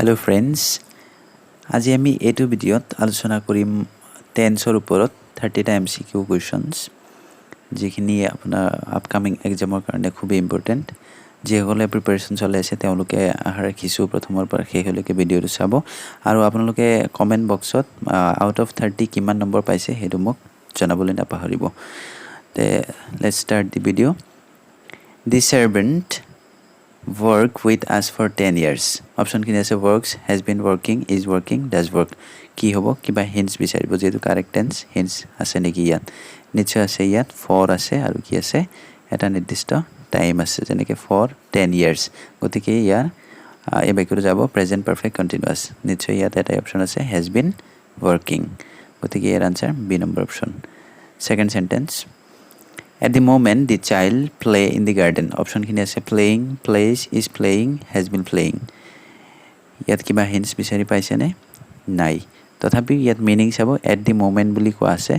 Hello friends, আজি আমি এইটো ভিডিঅ'ত আলোচনা কৰিম টেন্সৰ ওপৰত 30টা MCQ questions যিখিনি আপোনাৰ আপকামিং এক্সামৰ কাৰণে খুব ইম্পৰ্টেন্ট যিসকলে প্ৰিপাৰেচন চলাই আছে তেওঁলোকে আশা ৰাখিছোঁ প্ৰথমৰ পৰা শেষলৈকে ভিডিঅ'টো চাব আৰু আপোনালোকে কমেন্ট বক্সত আউট অফ 30 কিমান নম্বৰ পাইছে সেইটো মোক জনাবলৈ নাপাহৰিব তে let's start the video' The servant work with us for 10 years. Option kini ase works, has been working, is working, does work. Ki hobo kiba hints bisaribo jetu correct tense hints ase neki yat. Niche ase yat for ase aru ki ase eta nirdishto time ase jeneke for 10 years. Gotike yar e baikuru jabo present perfect continuous. Niche yat eta option ase has been working. Gotike yar answer B number option. Second sentence. At the moment, the child play in the garden. Option kini ase playing, plays, is playing, has been playing. Yat kiba hints bisari paise ne? Nai. Tothapi yat meaning sabo at the moment buli koa ase.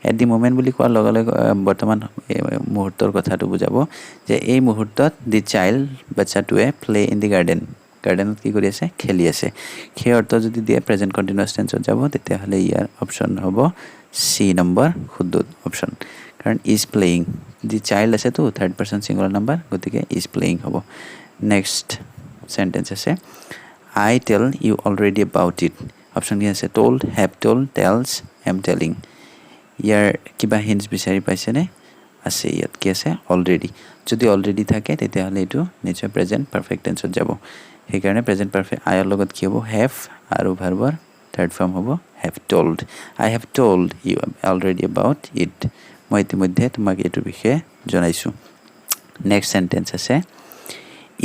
At the moment buli koa loga loga bortoman muhurtor kotha tu bujabo je ei muhurtot the child bacha tue play in the garden. Garden ki kori ase kheli ase. Khe ortho jodi die present continuous tense jabo tete hale yar option hobo C number khudud option. Karan is playing the child ase to third person singular number gotike is playing hobo. Next sentence ase I tell you already about it. Option ki ase told, have told, tells, am telling. Yar kiba hints bisari paise ne ase yat ki ase already. Jodi already thake tete hale etu niche present perfect tense jabo. He karone present perfect I er logot ki hobo have aru verbor third form hobo have told. I have told you already about it. মই ইতিমধ্যে তোমাক এটো বিষয়ে জনাইছো next sentence আছে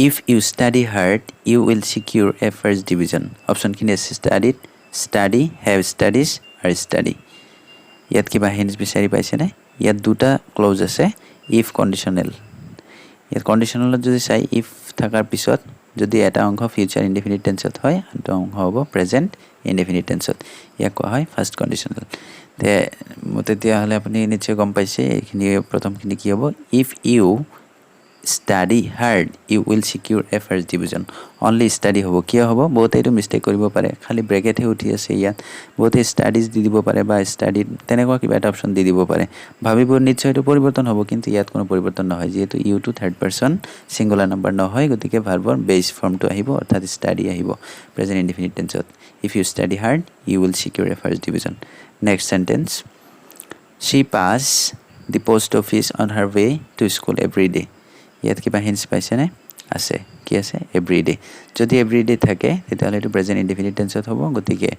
if you study hard you will secure a first division option কিনে আছে studied study have studies or study ইয়াত কিবা hints বিচাৰি পাইছে নে ইয়াত দুটা ক্লজ আছে if conditional ইয়াত conditional যদি চাই if থাকাৰ পিছত যদি এটা অংশ ফিউচাৰ ইনডিফিনিট টেন্সত হয় আনটো অংশ হ'ব প্ৰেজেন্ট ইনডিফিনিট টেন্সত ইয়াক কোৱা হয় ফাৰ্স্ট কন্ডিশনাল তে মতেতিয়া হলে আপুনি নিচে গম পাইছে এখিনি প্ৰথম খিনি কি হ'ব if you study hard you will secure a first division only study হ'ব কি হ'ব বহুত এটো মিস্টেক কৰিব পাৰে খালি ব্ৰেকেট হে উঠি আছে ইয়াত বহুত স্টাডিজ দি দিব পাৰে বা স্টাডি তেনেকুৱা কিবা এটা অপচন দি দিব পাৰে ভাবিব নিশ্চয় এটো পৰিৱৰ্তন হ'ব কিন্তু ইয়াত কোনো পৰিৱৰ্তন নহয় যেহেতু you too third person singular number নহয় গতিকে ভাৰ্বৰ বেস ফৰ্মটো আহিব অৰ্থাৎ স্টাডি আহিব প্ৰেজেন্ট ইনডিফিনিট টেন্সত if you study hard you will secure a first division next sentence she pass the post office on her way to school every day ইয়াত কিবা hints পাইছে নে আছে কি আছে every day যদি every day থাকে তেতিয়াহলে এটো প্ৰেজেন্ট ইনডিফিনিট টেন্সত হ'ব গতিকে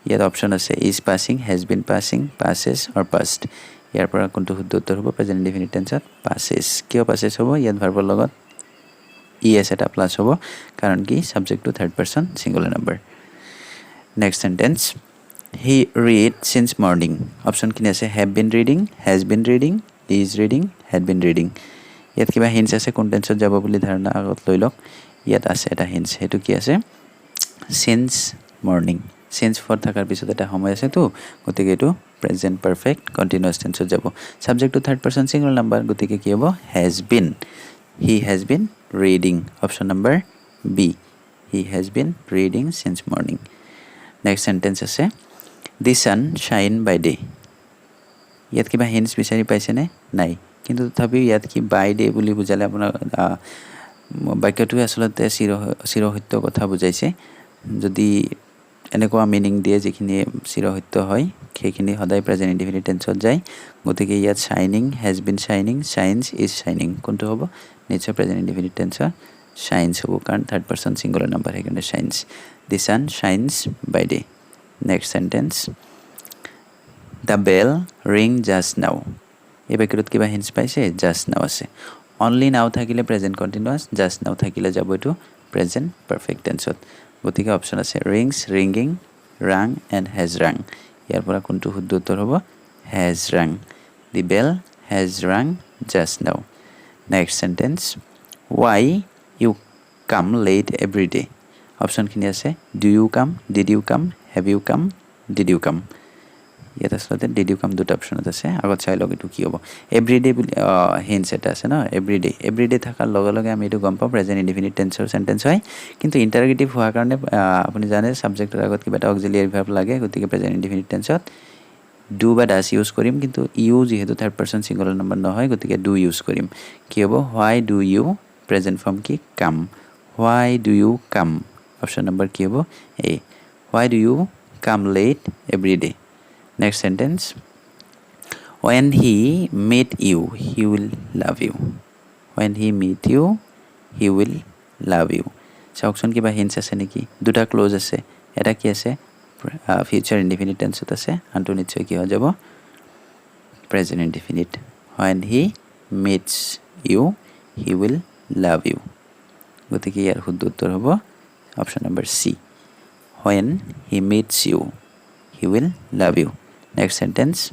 ইয়াত অপচন আছে is passing has been passing passes or past ইয়াৰ পৰা কোনটো শুদ্ধ উত্তৰ হ'ব প্ৰেজেন্ট ইনডিফিনিট টেন্সত passes কিয় passes হ'ব ইয়াত ভাৰ্বৰ লগত es এটা প্লাস হ'ব কাৰণ কি subject to third person singular number next sentence he read since morning option kini ase have been reading has been reading is reading had been reading ইয়াত কিবা hints আছে কোন টেন্সত যাব বুলি ধাৰণা আগত লৈ লওক ইয়াত আছে এটা hints হেতু কি আছে since morning since for থাকাৰ পিছত এটা সময় আছে তো গতিকে এটো প্ৰেজেন্ট পাৰফেক্ট কন্টিনিউয়াস টেন্সত যাব subject to third person singular number গতিকে কি হ'ব has been he has been reading option number B he has been reading since morning next sentence আছে the sun shine by day ইয়াত কিবা hints বিচাৰি পাইছে নে নাই কিন্তু তথাপি ইয়াত কি বাই ডে বুলি বুজালে আপোনাৰ বাক্যটো আসলতে চিৰসত্য কথা বুজাইছে যদি এনেকুৱা মিনিং দিয়ে যিখিনি চিৰসত্য হয় সেইখিনি সদায় প্ৰেজেন্ট ইনডিফিনিট টেন্সত যায় গতিকে ইয়াত shining has been shining shines is shining কোনটো হ'ব নিশ্চয় প্ৰেজেন্ট ইনডিফিনিট টেন্সৰ shines হ'ব কাৰণ থাৰ্ড পারসন সিঙ্গুলার নাম্বার এখানে shines the sun shines by day next sentence the bell ring just now এই বাক্যত কিবা hints পাইছে just now আছে only now থাকিলে প্ৰেজেন্ট কন্টিনিউয়াস just now থাকিলে যাব এটো প্ৰেজেন্ট পারফেক্ট টেন্সত গতিকে অপচন আছে rings ringing rang and has rang ইয়াৰ পৰা কোনটো শুদ্ধ উত্তৰ হ'ব has rang the bell has rang just now next sentence why you come late every day option খিনি আছে do you come did you come have you come did you come ইয়াত আসলে did you come দুটা অপশনত আছে আগত চাই লগ এটো কি হ'ব এভৰিডে বুলি হিন্স এটা আছে ন এভৰিডে থাকাৰ লগে লগে আমি এটো গম পাম প্ৰেজেন্ট ইনডিফিনিট টেন্সৰ সেন্টেন্স হয় কিন্তু ইন্টাৰগেটিভ হোৱাৰ কাৰণে আপুনি জানে সাবজেক্টৰ আগত কিবা এটা অক্সিলিয়াৰি ভাৰ্ব লাগে গতিকে প্ৰেজেন্ট ইনডিফিনিট টেন্সত ডু বা ডাজ ইউজ কৰিম কিন্তু ইউ যেহেতু থাৰ্ড পাৰসন সিঙ্গুলাৰ নাম্বাৰ নহয় গতিকে ডু ইউজ কৰিম কি হ'ব why do you present form কি come why do you come option number কি হ'ব A why do you come late every day next sentence when he meet you he will love you when he meet you he will love you চাওকচোন কিবা hinge আছে নেকি দুটা close আছে এটা কি আছে ফিউচাৰ ইনডিফিনিট টেন্সত আছে আনটো নিশ্চয় কি হৈ যাব present indefinite when he meets you he will love you গতিকে ইয়াৰ শুদ্ধ উত্তৰ হ'ব option number C when he meets you he will love you next sentence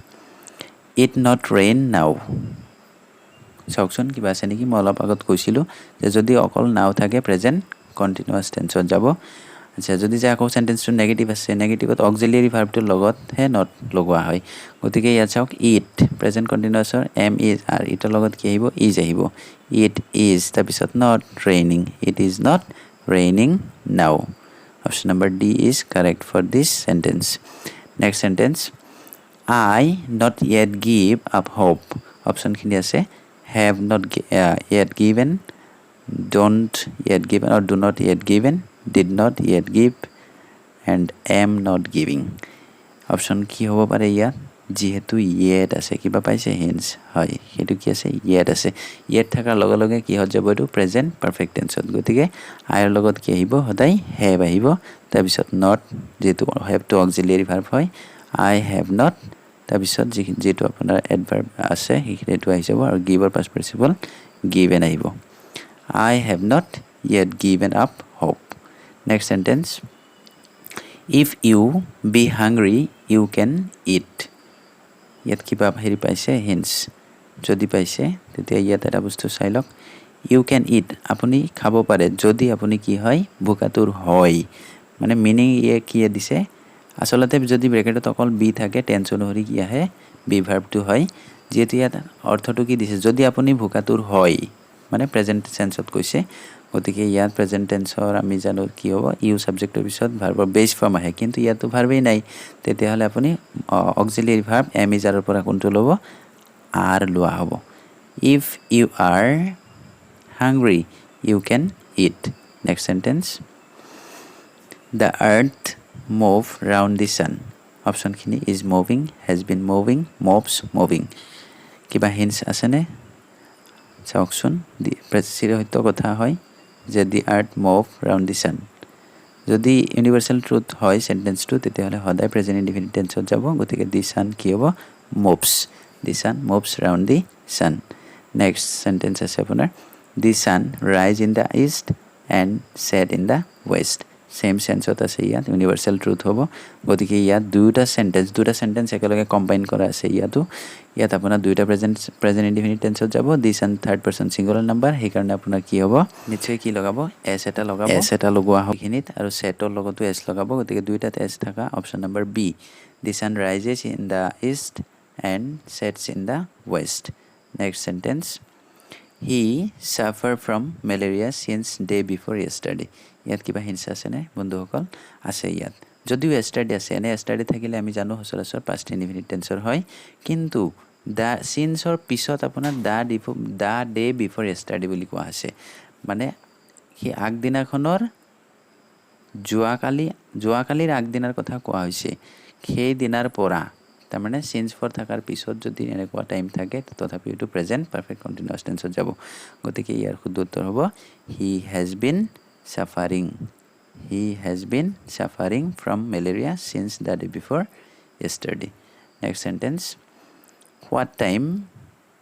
it not rain now চাওকচোন কিবা আছে নেকি মই অলপ আগত কৈছিলো যে যদি অকল নাও থাকে প্ৰেজেন্ট কন্টিনিউয়াস টেন্সত যাব আচ্ছা যদি যে আকৌ সেন্টেন্সটো নেগেটিভ আছে নেগেটিভত অক্সিলিয়াৰি ভাৰ্বটোৰ লগত হে নট লগোৱা হয় গতিকে ইয়াত চাওক ইট প্ৰেজেন্ট কন্টিনিউয়াসৰ এম ইজ আৰ ইটৰ লগত কি আহিব ইজ আহিব ইট ইজ তাৰ পিছত not raining it is not raining now option number D is correct for this sentence next sentence I not yet give up hope option khini ase have not yet given don't yet given or do not yet given did not yet give and am not giving option ki hobo pare ya jehetu yet ase kiba paise hints hoy hetu ki ase yet ase yet thakar loge loge ki ho jabo etu present perfect tense ot gotike I er logot ki ahibo hodai have ahibo tar bisot not jehetu have to auxiliary verb hoy I have not তাৰ পিছত যেটো আপোনাৰ এডভাৰ্ব আছে হেটো আহি যাব আৰু গিভৰ past participle given আহিব I have not yet given up hope next sentence if you be hungry you can eat ইয়াত কিবা হেৰি পাইছে hints যদি পাইছে তেতিয়া ইয়াত এটা বস্তু চাই লওক you can eat আপুনি খাব পাৰে যদি আপুনি কি হয় ভোকাতুৰ হয় মানে মিনিং ইয়ে কি দিছে আসলতে যদি ব্ৰ্যাকেটত অকল বি থাকে টেন্স অনুসৰি কি আহে বি ভাৰ্বটো হয় যেটো ইয়াত অৰ্থটো কি দিছে যদি আপুনি ভোকাতুৰ হয় মানে প্ৰেজেন্ট টেন্সত কৈছে গতিকে ইয়াত প্ৰেজেন্ট টেন্সৰ আমি জানো কি হ'ব ইউ সাবজেক্টৰ পিছত ভাৰ্বৰ বেস ফৰ্ম আহে কিন্তু ইয়াতো ভাৰ্বেই নাই তেতিয়া হলে আপুনি অক্সিলিয়াৰি ভাৰ্ব এম ইজ আৰৰ পৰা কোনটো লব আৰ লোৱা হ'ব if you are hungry you can eat next sentence the earth move round the sun option khini is moving has been moving moves moving kiba hints asene চাওকচোন দি প্ৰেচিৰ হয়ত কথা হয় যে the earth move round the sun যদি universal truth হয় সেন্টেন্সটো তেতিয়া হলে সদায় প্ৰেজেন্ট ইনডিফিনিট টেন্সত যাব গতিকে the sun কি হ'ব moves the sun moves round the sun next sentence আছে আপোনাৰ the sun rise in the east and set in the west same sense ot ase ইয়াত ইউনিভার্সাল ট্রুথ হ'ব গতিকে ইয়াত দুটা সেন্টেন্স একেলগে কম্বাইন কৰা আছে ইয়াত আপোনাৰ দুটা প্ৰেজেন্ট ইনডিফিনিট টেন্সত যাব this and third person singular number সেই কাৰণে আপোনাৰ কি হ'ব নিশ্চয় কি লগাব এস এটা লগোৱা হ'ব খিনিত আৰু সেটৰ লগতো এস লগাব গতিকে দুইটাত এস থাকা option number B the sun rises in the east and sets in the west next sentence he suffered from malaria since day before yesterday ইয়াত কিবা হিন্স আছে নে বন্ধুসকল আছে ইয়াত যদিও yesterday আছে এনে yesterday থাকিলে আমি জানো সচৰাচৰ past indefinite tenseৰ হয় কিন্তু দা সিন্সৰ পিছত আপোনাৰ দা ডে বিফৰ yesterday বুলি কোৱা আছে মানে কি আগদিনাখনৰ যোৱাকালিৰ আগদিনাৰ কথা কোৱা হৈছে সেই দিনাৰ পৰা তাৰ মানে সিন্স ফৰ থাকাৰ পিছত যদি এনেকুৱা টাইম থাকে তথাপি এটো প্ৰেজেন্ট পাৰফেক্ট কন্টিনিউয়াস টেন্সত যাব গতিকে ইয়াৰ শুদ্ধ উত্তৰ হ'ব he has been suffering from malaria since the day before yesterday next sentence what time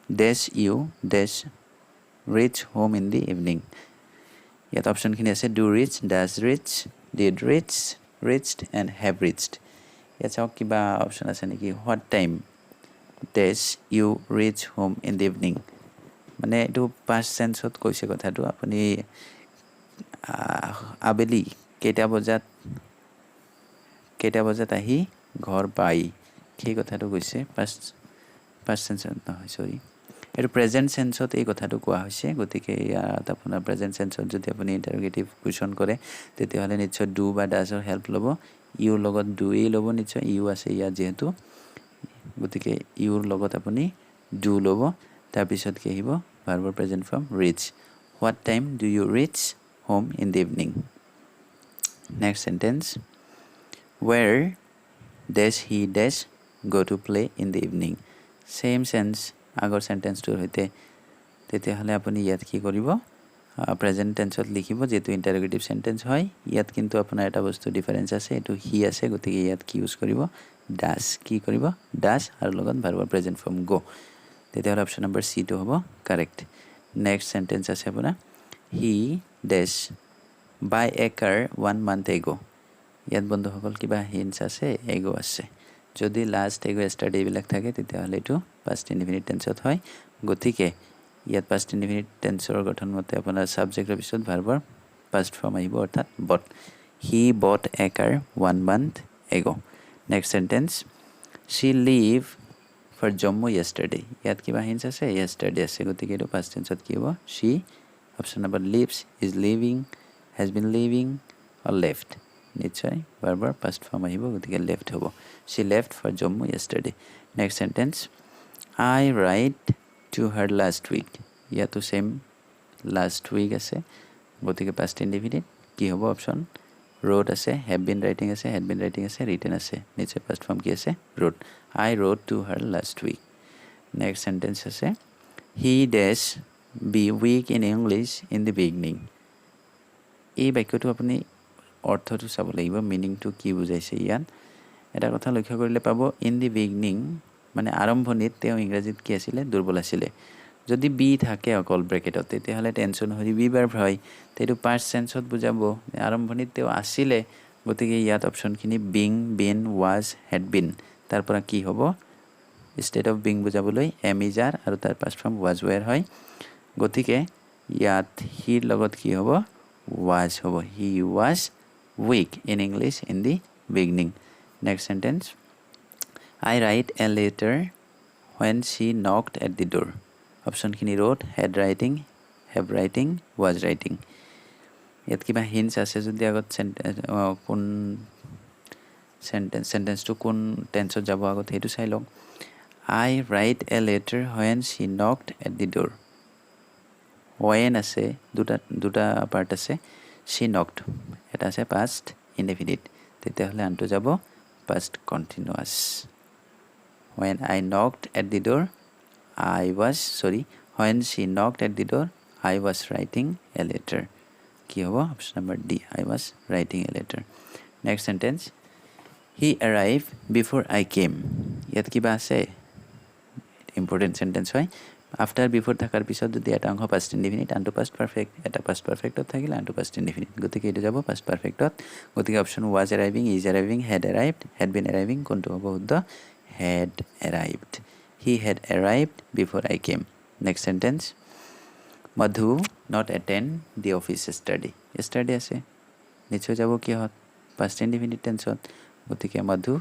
does you reach home in the evening ইয়াত অপশন খিনি আছে do reach does reach did reach reached and have reached ইয়াত চাওক কিবা option আছে নেকি what time does you reach home in the evening মানে এটো past tense ত কৈছে কথাটো আপুনি আবেলি কেটা বজাত আহি ঘৰ পাই সেই কথাটো কৈছে পাষ্ট টেন্সত নহয় সৰি এটো প্ৰেজেন্ট টেন্সত এই কথাটো কোৱা হৈছে গতিকে ইয়াত আপোনাৰ প্ৰেজেন্ট টেন্সত যদি আপুনি ইন্টাৰোগেটিভ কোৱেশ্চন কৰে তেতিয়াহলে নিশ্চয় ডু বা ডাজৰ হেল্প লব ইউ লগত ডু এই লব নিশ্চয় ইউ আছে ইয়াত যেহেতু গতিকে ইউৰ লগত আপুনি ডু লব তাৰ পিছত কি আহিব ভাৰ্বৰ present form reach what time do you reach home in the evening next sentence where does he dash go to play in the evening same sense আগৰ সেন্টেন্সটোৰ হৈতে তেতিয়াহলে আপুনি ইয়াত কি কৰিব প্ৰেজেন্ট টেন্সত লিখিব যেটো ইন্টাৰোগেটিভ সেন্টেন্স হয় ইয়াত কিন্তু আপোনাৰ এটা বস্তু ডিফাৰেন্স আছে এটো হি আছে গতিকে ইয়াত কি ইউজ কৰিব ডাস কি কৰিব ডাস আৰু লগত ভাৰ্বৰ প্ৰেজেন্ট ফৰ্ম গো তেতিয়াহলে অপচন নম্বৰ সি টো হ'ব কাৰেক্ট নেক্সট সেন্টেন্স আছে আপোনাৰ হি dash buy a car 1 month ago ইয়াত বন্ধুসকল কিবা হিন্টস আছে এগো আছে যদি লাস্ট এগো স্টাডি বিলাক থাকে তেতিয়াহলে এটো past indefinite টেন্সত হয় গতিকে ইয়াত past indefinite টেন্সৰ গঠন মতে আপোনাৰ সাবজেক্টৰ পিছত ভাৰ্বৰ past ফৰ্ম আহিব অৰ্থাৎ bought he bought a car 1 month ago next sentence she leave for Jammu yesterday ইয়াত কিবা হিন্টস আছে yesterday আছে গতিকে এটো past টেন্সত কি হ'ব she option number lives is leaving has been leaving or left নিশ্চয় ভাৰ্বৰ past form আহিব গতিকে left হ'ব she left for Jammu yesterday next sentence I write to her last week ইয়াতো same last week আছে গতিকে past indefinite কি হ'ব option wrote আছে have been writing আছে had been writing আছে written আছে নিশ্চয় past form কি আছে wrote I wrote to her last week next sentence আছে he dash be weak in English in the beginning এই বাক্যটো আপুনি অৰ্থটো চাব লাগিব মিনিংটো কি বুজাইছে ইয়াত এটা কথা লক্ষ্য কৰিলে পাব ইন দি বিগিনিং মানে আৰম্ভণিত তেওঁ ইংৰাজীত কি আছিল দুৰ্বল আছিল যদি বি থাকে অকল ব্ৰেকেটত তেতিয়াহলে টেনচন হৈ বি ভাৰ্ব হয় তেটো পাস্ট টেন্সত বুজাব আৰম্ভণিত তেওঁ আছিল গতিকে ইয়াত অপচনখিনি being been was had been তাৰ পৰা কি হ'ব স্টেট অফ বিং বুজাবলৈ এম ইজ আৰ আৰু তাৰ পাস্ট ফৰ্ম ওয়াজ ওয়্যাৰ হয় গতিকে ইয়াত হিৰ লগত কি হ'ব was hobo he was weak in English in the beginning next sentence I write a letter when she knocked at the door option khini wrote had writing have writing was writing yat kiba hints ase jodi agot kon sentence to kon tense jabo agot hetu sai lok I write a letter when she knocked at the door when আছে দুটা part আছে she knocked এটা আছে past indefinite তেতিয়াহলে আনটো যাব past continuous when I knocked at the door when she knocked at the door I was writing a letter কি হ'ব option number D I was writing a letter next sentence he arrived before I came ইয়াত কিবা আছে important sentence হয় after before থাকাৰ পিছত যদি এটা অংশ past indefinite আনটো past perfect এটা past perfect থাকিলে আনটো past indefinite গতিকে এটো যাব past perfect গতিকে option was arriving is arriving had arrived had been arriving কোনটো হ'ব শুদ্ধ had arrived he had arrived before I came next sentence Madhu not attend the office yesterday আছে নিশ্চয় যাব কি হত past indefinite tense গতিকে Madhu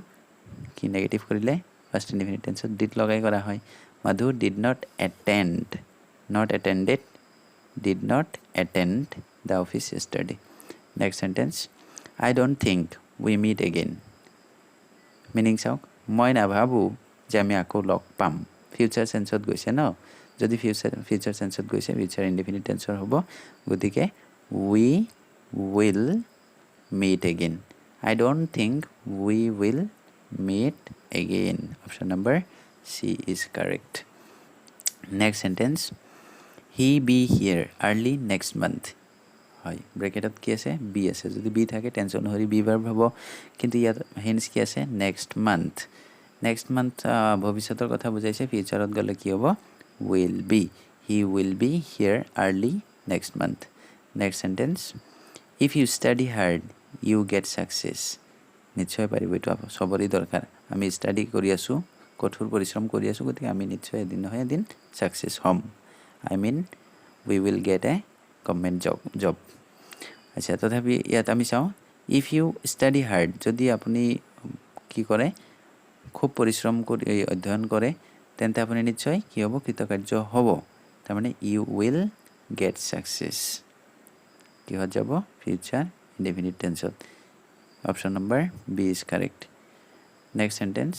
কি নেগেটিভ কৰিলে past indefinite tense did লগাই কৰা হয় Madhu did not attend the office yesterday next sentence I don't think we meet again meaning sauk moi na bhabu je ami ako log pam future tense ot goise no jodi future tense ot goise future indefinite tense hobo gotike we will meet again I don't think we will meet again option number C is correct next sentence he be here early next month হয় ব্র্যাকেটত কি আছে B আছে যদি B থাকে tension Hari B verb হ'ব কিন্তু ইয়াত hence কি আছে নেক্সট মান্থ ভৱিষ্যতৰ কথা বুজাইছে ফিউচাৰত গলে কি হ'ব will be he will be here early next month next sentence if you study hard you get success নিশ্চয় পাৰিব এটো সবৰি দৰকাৰ আমি স্টাডি কৰি আছো কঠোৰ পৰিশ্ৰম কৰি আছো গতিকে আমি নিশ্চয় এদিন নহয় এদিন সাকসেস হম I mean we will get a government job আচ্ছা তথাপি ইয়াত আমি চাও if you study hard যদি আপুনি কি কৰে খুব পৰিশ্ৰম কৰি অধ্যয়ন কৰে তেন্তে আপুনি নিশ্চয় কি হ'ব কৃতকাৰ্য হ'ব তাৰ মানে ইউ উইল গেট সাকসেস কি হৈ যাব ফিউচাৰ ইনডেফিনিট টেন্সত option number B is correct next sentence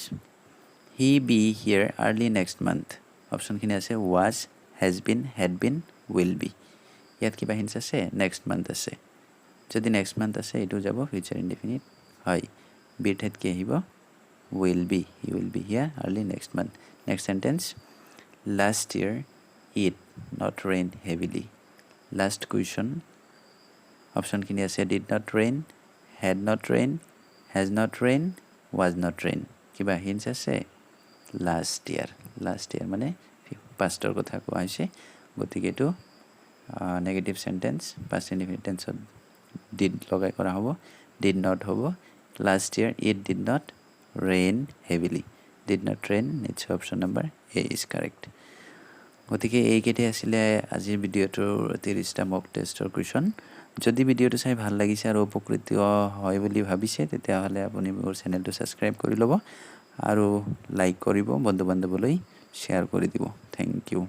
he be here early next month অপশনখিনি আছে was has been had been will be ইয়াত কিবা হিন্স আছে নেক্সট মান্থ আছে যদি নেক্সট মান্থ আছে এটো যাব ফিউচাৰ ইনডেফিনিট হয় বিৰ ঠাইত কি আহিব will be he will be here early next month next sentence last year it not rain heavily last question option kini ase did not rain had not rain has not rain was not rain kiba hints ase last year mane pastor kotha ko aise gotike to negative sentence past indefinite tense did logai kora hobo did not hobo last year it did not rain heavily did not rain it's option number A is correct গতিকে এই কেটে আসলে আজিৰ ভিডিওটোৰ 30টা মক টেষ্টৰ question যদি ভিডিওটো চাই ভাল লাগিছে আৰু উপকৃত হয় বুলি ভাবিছে তেতিয়া হলে আপুনি মোৰ চেনেলটো সাবস্ক্ৰাইব কৰি লব আৰু লাইক কৰিব বন্ধু বান্ধৱলৈ শেয়াৰ কৰি দিব থ্যাংক ইউ